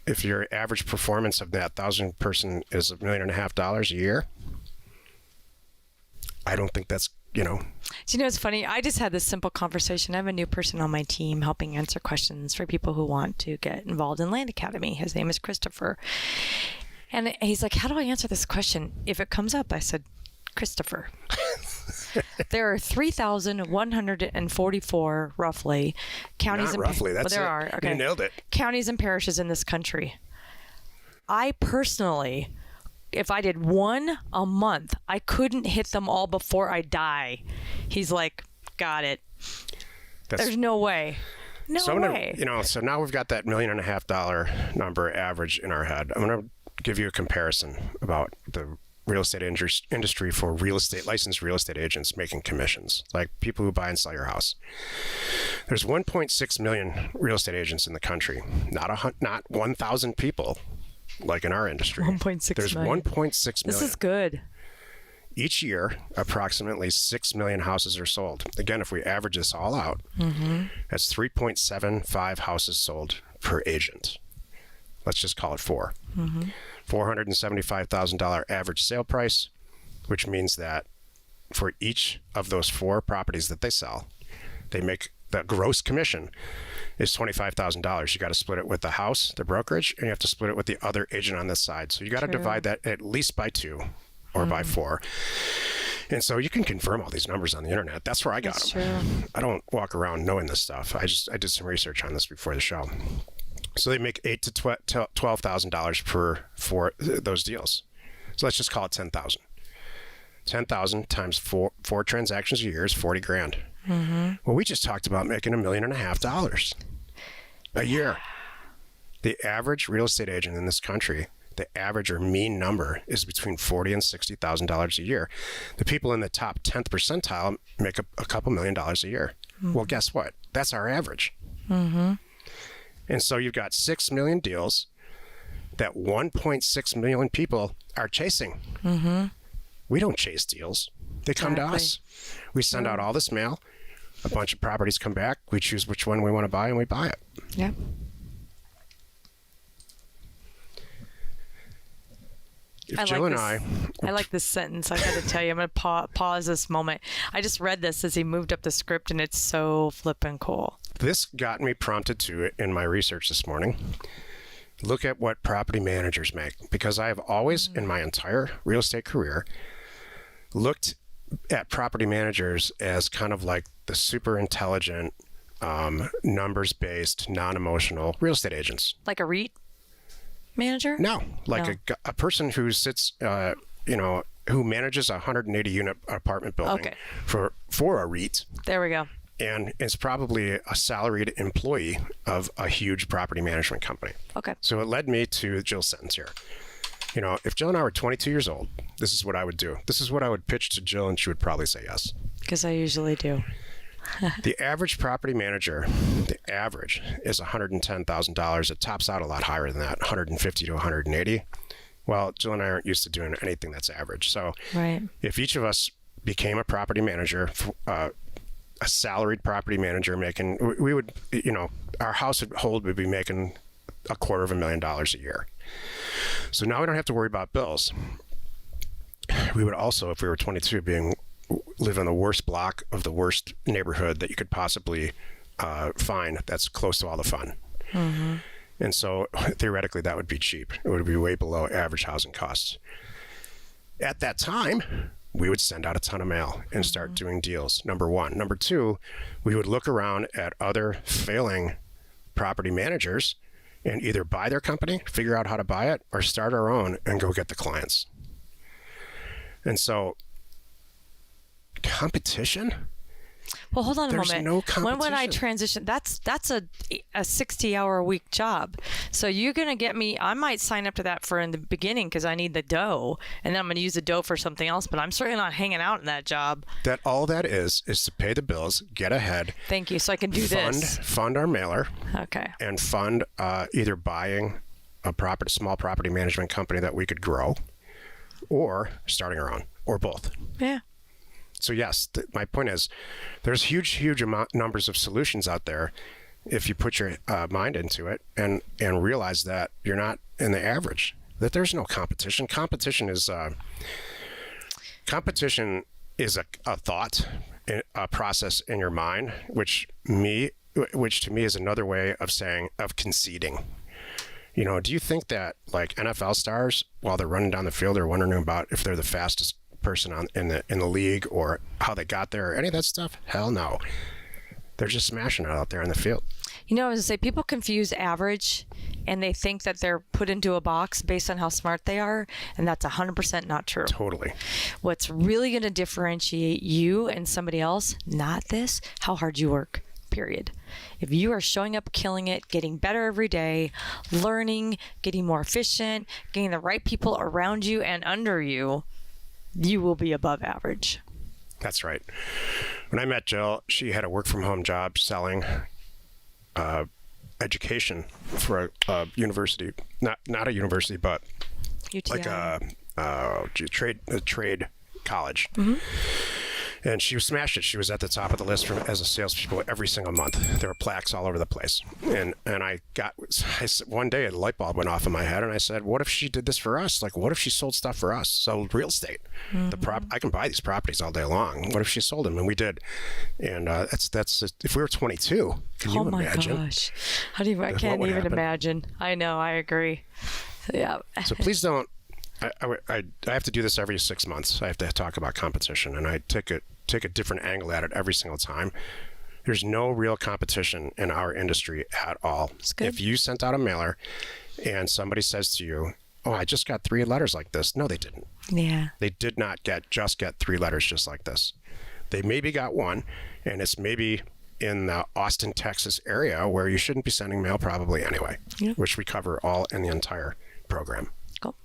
If your average performance of that 1,000-person is $1.5 million a year, I don't think that's, Do you know what's funny? I just had this simple conversation. I have a new person on my team helping answer questions for people who want to get involved in Land Academy. His name is Christopher. And he's like, how do I answer this question? If it comes up, I said, Christopher. There are 3,144 roughly counties Not roughly. That's there it. are. Okay. You nailed it. Counties and parishes in this country. I personally, if I did one a month, I couldn't hit them all before I die. He's like, got it. There's no way. No way. So now we've got that $1.5 million number average in our head. I'm going to give you a comparison about the real estate industry for licensed real estate agents making commissions, like people who buy and sell your house. There's 1.6 million real estate agents in the country, not 1,000 people like in our industry. 1.6 There's million. 1.6 million. This is good. Each year, approximately 6 million houses are sold. Again, if we average this all out, that's 3.75 houses sold per agent. Let's just call it 4. $475,000 average sale price, which means that for each of those 4 properties that they sell, they make the gross commission is $25,000. You got to split it with the house, the brokerage, and you have to split it with the other agent on this side. So you got to divide that at least by 2 or by 4. And so you can confirm all these numbers on the internet. That's where I got them. True. I don't walk around knowing this stuff. I did some research on this before the show. So they make $8,000 to $12,000 for those deals. So let's just call it 10,000. 10,000 times four transactions a year is 40 grand. Well, we just talked about making $1.5 million a year. The average real estate agent in this country, the average or mean number is between $40,000 and $60,000 a year. The people in the top 10th percentile make a couple $1 million a year. Well, guess what? That's our average. And so you've got 6 million deals that 1.6 million people are chasing. We don't chase deals. They come to us. We send out all this mail. A bunch of properties come back. We choose which one we want to buy, and we buy it. Yeah. If Jill and I like this sentence. I got to tell you, I'm going to pause this moment. I just read this as he moved up the script, and it's so flippin' cool. This got me prompted to it in my research this morning. Look at what property managers make, because I have always, in my entire real estate career, looked at property managers as kind of like the super intelligent, numbers-based, non-emotional real estate agents. Like a REIT manager? No, like a person who sits, who manages a 180-unit apartment building for a REIT. There we go. And is probably a salaried employee of a huge property management company. Okay. So it led me to Jill's sentence here. If Jill and I were 22 years old, this is what I would do. This is what I would pitch to Jill, and she would probably say yes. Because I usually do. The average property manager, the average is $110,000. It tops out a lot higher than that, 150 to 180. Well, Jill and I aren't used to doing anything that's average. So Right. if each of us became a property manager, a salaried property manager making, we would, our household would be making $250,000 a year. So now we don't have to worry about bills. We would also, if we were 22, live in the worst block of the worst neighborhood that you could possibly find that's close to all the fun. Mm-hmm. And so theoretically, that would be cheap. It would be way below average housing costs. At that time, we would send out a ton of mail and start doing deals, number one. Number two, we would look around at other failing property managers and either buy their company, figure out how to buy it, or start our own and go get the clients. And so competition? Well, hold on a There's moment. no When would I competition. transition? That's a 60-hour-a-week job. So you're going to get me, I might sign up to that for in the beginning because I need the dough, and then I'm going to use the dough for something else, but I'm certainly not hanging out in that job. All that is to pay the bills, get ahead. Thank you. So I can do this. Fund our mailer. Okay. And fund either buying a small property management company that we could grow, or starting our own, or both. Yeah. So yes, my point is, there's huge numbers of solutions out there if you put your mind into it and realize that you're not in the average. That there's no competition. Competition is a thought, a process in your mind, which to me is another way of conceding. Do you think that like NFL stars, while they're running down the field, are wondering about if they're the fastest person in the league or how they got there or any of that stuff? Hell no. They're just smashing it out there in the field. I was going to say, people confuse average and they think that they're put into a box based on how smart they are, and that's 100% not true. Totally. What's really going to differentiate you and somebody else, not this, how hard you work. Period. If you are showing up, killing it, getting better every day, learning, getting more efficient, getting the right people around you and under you, you will be above average. That's right. When I met Jill, she had a work from home job selling education for a university, not a university, but UTI. like a trade college. Mm-hmm. And she smashed it. She was at the top of the list as a salespeople every single month. There were plaques all over the place. And one day a light bulb went off in my head, and I said, what if she did this for us? Like, what if she sold stuff for us? Sold real estate. Mm-hmm. I can buy these properties all day long. What if she sold them? And we did. And that's if we were 22, can you imagine? Oh my gosh. I can't even imagine. I know, I agree. Yeah. So please don't. I have to do this every 6 months. I have to talk about competition, and I take a different angle at it every single time. There's no real competition in our industry at all. If you sent out a mailer and somebody says to you, oh, I just got 3 letters like this. No, they didn't. Yeah. They did not get 3 letters just like this. They maybe got one, and it's maybe in the Austin, Texas area where you shouldn't be sending mail probably anyway, which we cover all in the entire program. Cool.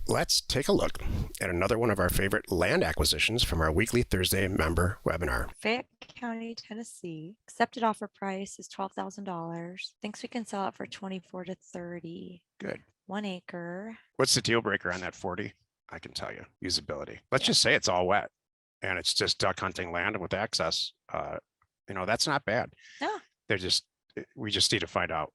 Let's take a look at another one of our favorite land acquisitions from our weekly Thursday member webinar. Fayette County, Tennessee. Accepted offer price is $12,000. Thinks we can sell it for 24 to 30. Good. 1 acre. What's the deal breaker on that 40? I can tell you, usability. Let's just say it's all wet and it's just duck hunting land with access. That's not bad. No. We just need to find out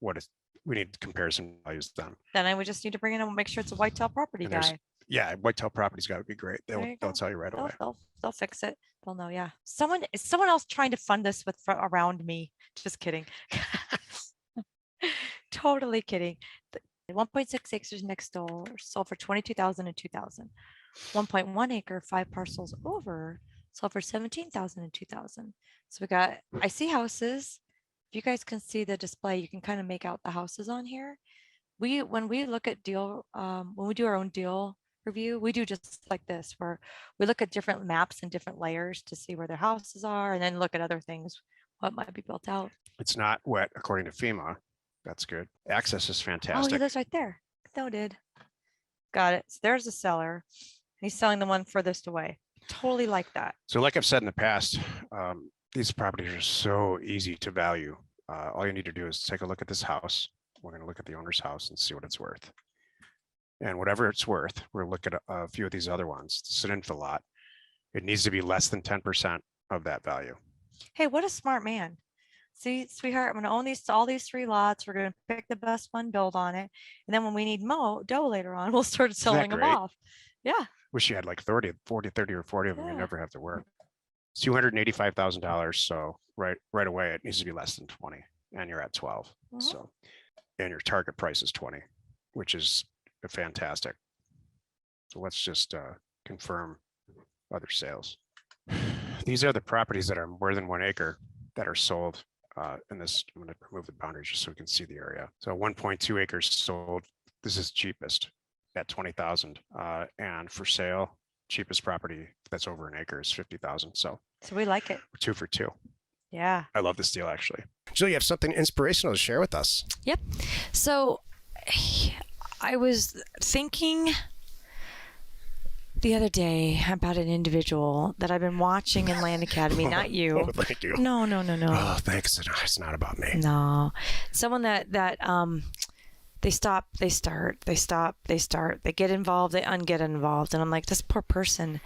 we need comparison values then. Then I would just need to bring in and make sure it's a whitetail property guy. Yeah, whitetail property's got to be great. They'll tell you right away. They'll fix it. They'll know. Yeah. Is someone else trying to fund this around me? Just kidding. Totally kidding. 1.6 acres next door sold for $22,000 and $2,000. 1.1 acre, 5 parcels over, sold for $17,000 and $2,000. So I see houses. If you guys can see the display, you can kind of make out the houses on here. When we look at when we do our own deal review, we do just like this, where we look at different maps and different layers to see where their houses are, and then look at other things, what might be built out. It's not wet according to FEMA. That's good. Access is fantastic. Oh, he lives right there. Noted. Got it. So there's the seller. He's selling the one furthest away. totally like that. So like I've said in the past, these properties are so easy to value. All you need to do is take a look at this house. We're going to look at the owner's house and see what it's worth. And whatever it's worth, we'll look at a few of these other ones. It's an infill lot. It needs to be less than 10% of that value. Hey, what a smart man. See, sweetheart, I'm going to own all these 3 lots. We're going to pick the best one, build on it. And then when we need dough later on, we'll start selling them off. Yeah. Wish you had like 30 or 40 of them. You never have to work. It's $285,000. So right away, it needs to be less than 20 and you're at 12. So, and your target price is 20, which is fantastic. So let's just confirm other sales. These are the properties that are more than 1 acre that are sold in this. I'm going to remove the boundaries just so we can see the area. So 1.2 acres sold. This is cheapest at 20,000, and for sale, cheapest property that's over an acre is 50,000. So we like it. We're 2 for 2. Yeah. I love this deal actually. Jill, you have something inspirational to share with us. Yep. So I was thinking the other day about an individual that I've been watching in Land Academy, not you. Oh, thank you. No. Oh, thanks. It's not about me. No. Someone that they stop, they start, they stop, they start, they get involved, they unget involved. And I'm like, this poor person,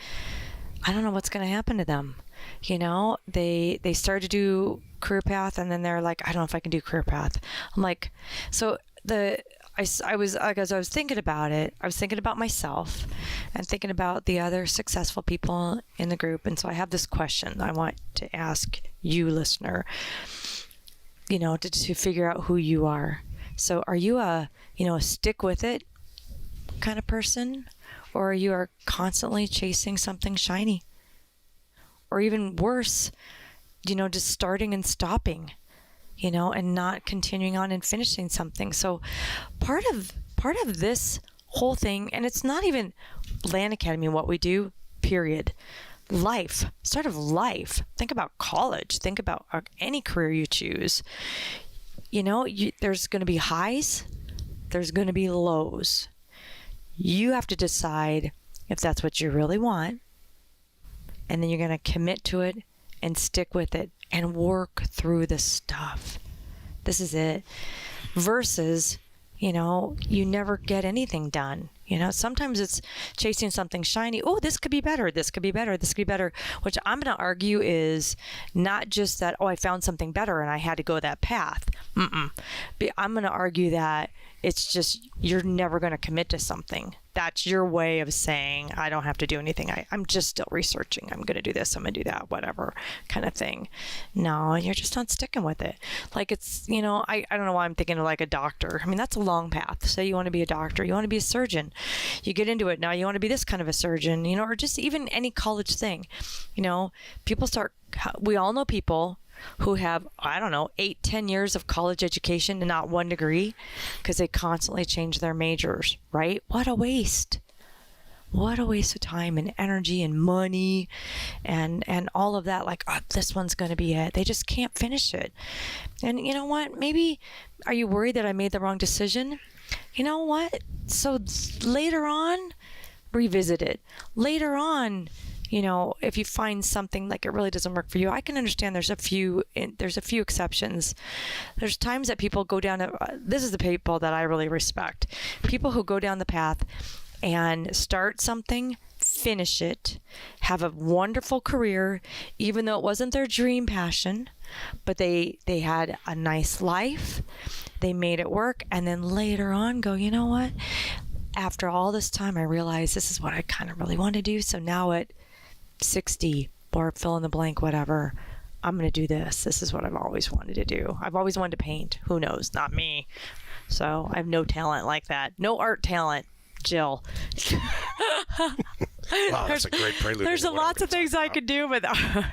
I don't know what's going to happen to them. You know, they start to do career path and then they're like, I don't know if I can do career path. I'm like, so I was as I was thinking about it, I was thinking about myself and thinking about the other successful people in the group. And so I have this question I want to ask you, listener, you know, to figure out who you are. So are you a stick with it kind of person, or are you constantly chasing something shiny? Or even worse, just starting and stopping, and not continuing on and finishing something. So part of this whole thing, and it's not even Land Academy, what we do, period. Life, start of life. Think about college. Think about any career you choose. There's going to be highs. There's going to be lows. You have to decide if that's what you really want. And then you're going to commit to it and stick with it and work through the stuff. This is it. Versus, you never get anything done. Sometimes it's chasing something shiny. Oh, this could be better. This could be better. This could be better. Which I'm going to argue is not just that, I found something better and I had to go that path. But I'm going to argue that it's just you're never going to commit to something. That's your way of saying, I don't have to do anything. I'm just still researching. I'm going to do this. I'm going to do that, whatever kind of thing. No, you're just not sticking with it. Like it's, I don't know why I'm thinking of like a doctor. I mean, that's a long path. Say you want to be a doctor. You want to be a surgeon. You get into it. Now you want to be this kind of a surgeon, or just even any college thing. We all know people who have, 8-10 years of college education and not one degree because they constantly change their majors, right? What a waste. What a waste of time and energy and money and all of that. Like, this one's going to be it. They just can't finish it. And you know what? Maybe, are you worried that I made the wrong decision? You know what? So later on, revisit it. Later on, if you find something like it really doesn't work for you, I can understand there's a few exceptions. There's times that people go down, this is the people that I really respect. People who go down the path and start something, finish it, have a wonderful career, even though it wasn't their dream passion, but they had a nice life, they made it work, and then later on go, you know what? After all this time, I realized this is what I kind of really want to do. So now at 60 or fill in the blank, whatever, I'm going to do this. This is what I've always wanted to do. I've always wanted to paint. Who knows? Not me. So I have no talent like that. No art talent, Jill. Wow, that's a great prelude. There's lots of things I could do with art.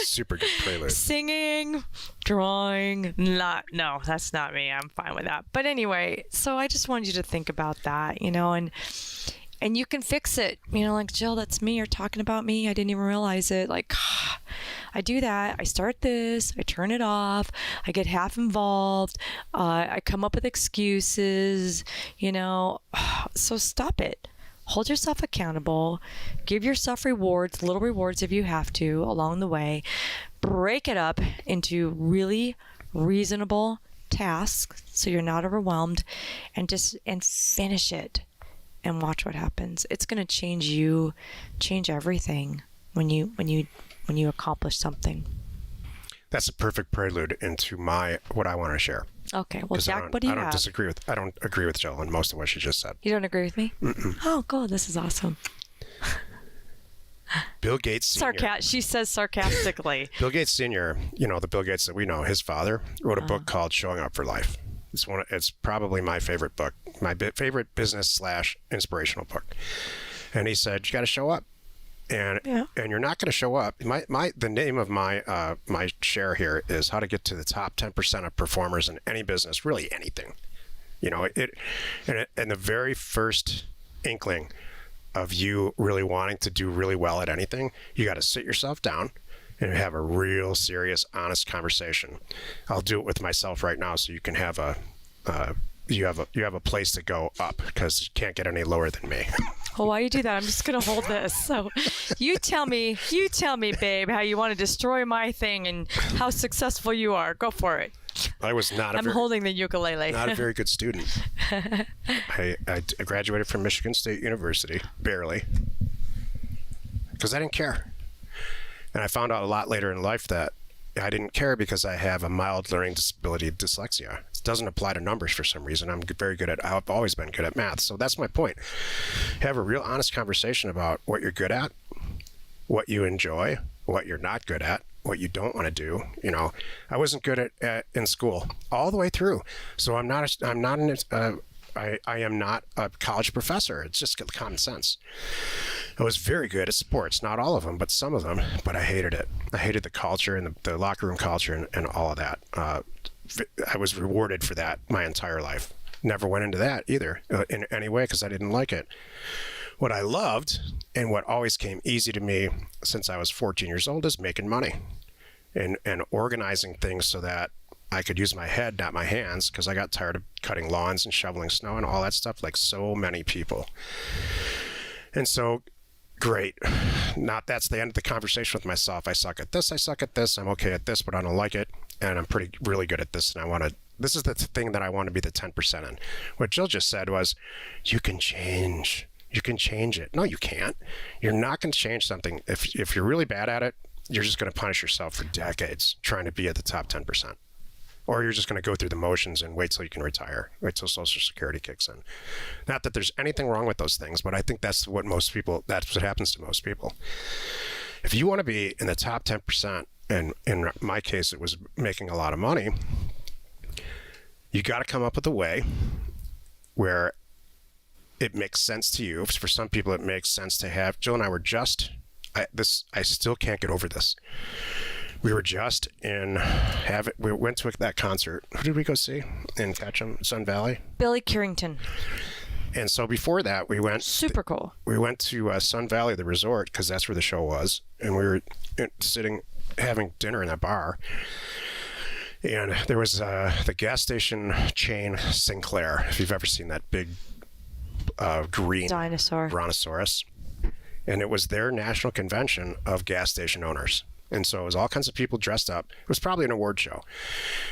Super good prelude. Singing, drawing, no, that's not me. I'm fine with that. But anyway, so I just wanted you to think about that, and you can fix it, like, Jill, that's me. You're talking about me. I didn't even realize it. Like, I do that. I start this, I turn it off, I get half involved. I come up with excuses, so stop it. hold yourself accountable, give yourself rewards, little rewards if you have to along the way, break it up into really reasonable tasks so you're not overwhelmed, and finish it and watch what happens. It's going to change everything when you accomplish something. That's a perfect prelude into what I want to share. Okay, well, Jack, what do you have? I don't agree with Jill on most of what she just said. You don't agree with me? Mm-mm. Oh, cool. This is awesome. Bill Gates Sr. She says sarcastically. Bill Gates Sr., the Bill Gates that we know, his father, wrote a book called Showing Up for Life. It's probably my favorite book, my favorite business / inspirational book. And he said, you got to show up. And you're not going to show up. The name of my share here is how to get to the top 10% of performers in any business, really anything. And the very first inkling of you really wanting to do really well at anything, you got to sit yourself down and have a real serious, honest conversation. I'll do it with myself right now, so you can have you have a place to go up, because you can't get any lower than me. Well, while you do that, I'm just going to hold this. So you tell me, babe, how you want to destroy my thing and how successful you are. Go for it. I'm holding the ukulele. Not a very good student. I graduated from Michigan State University, barely, because I didn't care. And I found out a lot later in life that I didn't care because I have a mild learning disability, dyslexia. It doesn't apply to numbers for some reason. I've always been good at math. So that's my point. Have a real honest conversation about what you're good at, what you enjoy, what you're not good at, what you don't want to do. I wasn't good at in school all the way through. So I am not a college professor. It's just common sense. I was very good at sports, not all of them, but some of them, but I hated it. I hated the culture and the locker room culture and all of that. I was rewarded for that my entire life. Never went into that either in any way, because I didn't like it. What I loved and what always came easy to me since I was 14 years old is making money and organizing things so that I could use my head, not my hands, because I got tired of cutting lawns and shoveling snow and all that stuff like so many people. And so, great. That's the end of the conversation with myself. I suck at this, I'm okay at this, but I don't like it, and I'm really good at this, and this is the thing that I want to be the 10% in. What Jill just said was, you can change it. No, you can't. You're not going to change something. If you're really bad at it, you're just going to punish yourself for decades trying to be at the top 10%. Or you're just going to go through the motions and wait till you can retire, wait till Social Security kicks in. Not that there's anything wrong with those things, but I think that's what happens to most people. If you want to be in the top 10%, and in my case, it was making a lot of money, you got to come up with a way where it makes sense to you. For some people, it makes sense to have. Jill and I were I still can't get over this. We were just we went to that concert. Who did we go see in Ketchum, Sun Valley? Billy Currington. And so before that, we went. Super cool. We went to Sun Valley, the resort, because that's where the show was. And we were sitting, having dinner in that bar. And there was the gas station chain Sinclair, if you've ever seen that big green brontosaurus. And it was their national convention of gas station owners. And so it was all kinds of people dressed up. It was probably an award show,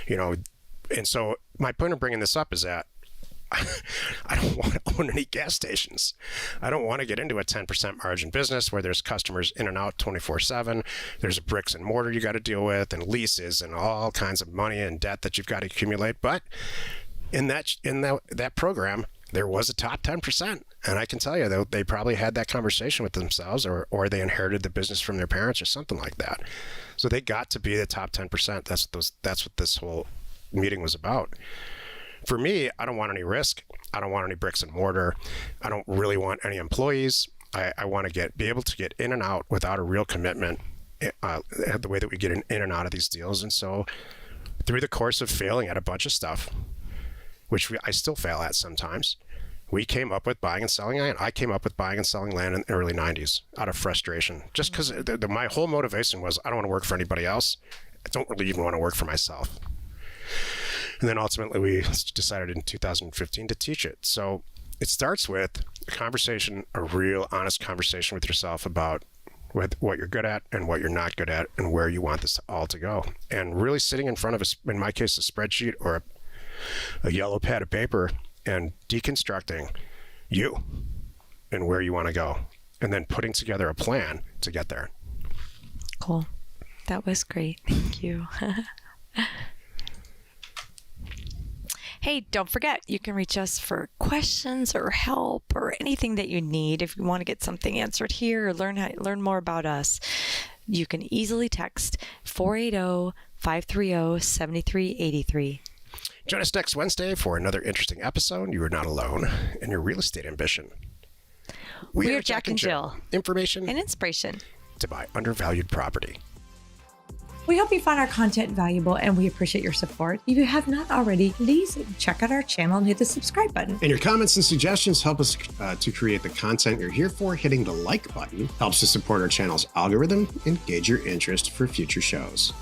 And so my point of bringing this up is that I don't want to own any gas stations. I don't want to get into a 10% margin business where there's customers in and out 24/7. There's bricks and mortar you got to deal with, and leases, and all kinds of money and debt that you've got to accumulate. But in that program, there was a top 10%. And I can tell you, they probably had that conversation with themselves, or they inherited the business from their parents or something like that. So they got to be the top 10%. That's what this whole meeting was about. For me, I don't want any risk. I don't want any bricks and mortar. I don't really want any employees. I want to be able to get in and out without a real commitment, the way that we get in and out of these deals. And so through the course of failing at a bunch of stuff, which I still fail at sometimes, we came up with buying and selling land. I came up with buying and selling land in the early 90s out of frustration. Just because my whole motivation was, I don't want to work for anybody else. I don't really even want to work for myself. And then ultimately we decided in 2015 to teach it. So it starts with a conversation, a real honest conversation with yourself about what you're good at and what you're not good at and where you want this all to go. And really sitting in front of, in my case, a spreadsheet or a yellow pad of paper and deconstructing you and where you want to go. And then putting together a plan to get there. Cool. That was great. Thank you. Hey, don't forget, you can reach us for questions or help or anything that you need. If you want to get something answered here or learn more about us, you can easily text 480-530-7383. Join us next Wednesday for another interesting episode. You are not alone in your real estate ambition. We are Jack and Jill. Information and inspiration to buy undervalued property. We hope you found our content valuable and we appreciate your support. If you have not already, please check out our channel and hit the subscribe button. And your comments and suggestions help us to create the content you're here for. Hitting the like button helps to support our channel's algorithm and gauge your interest for future shows.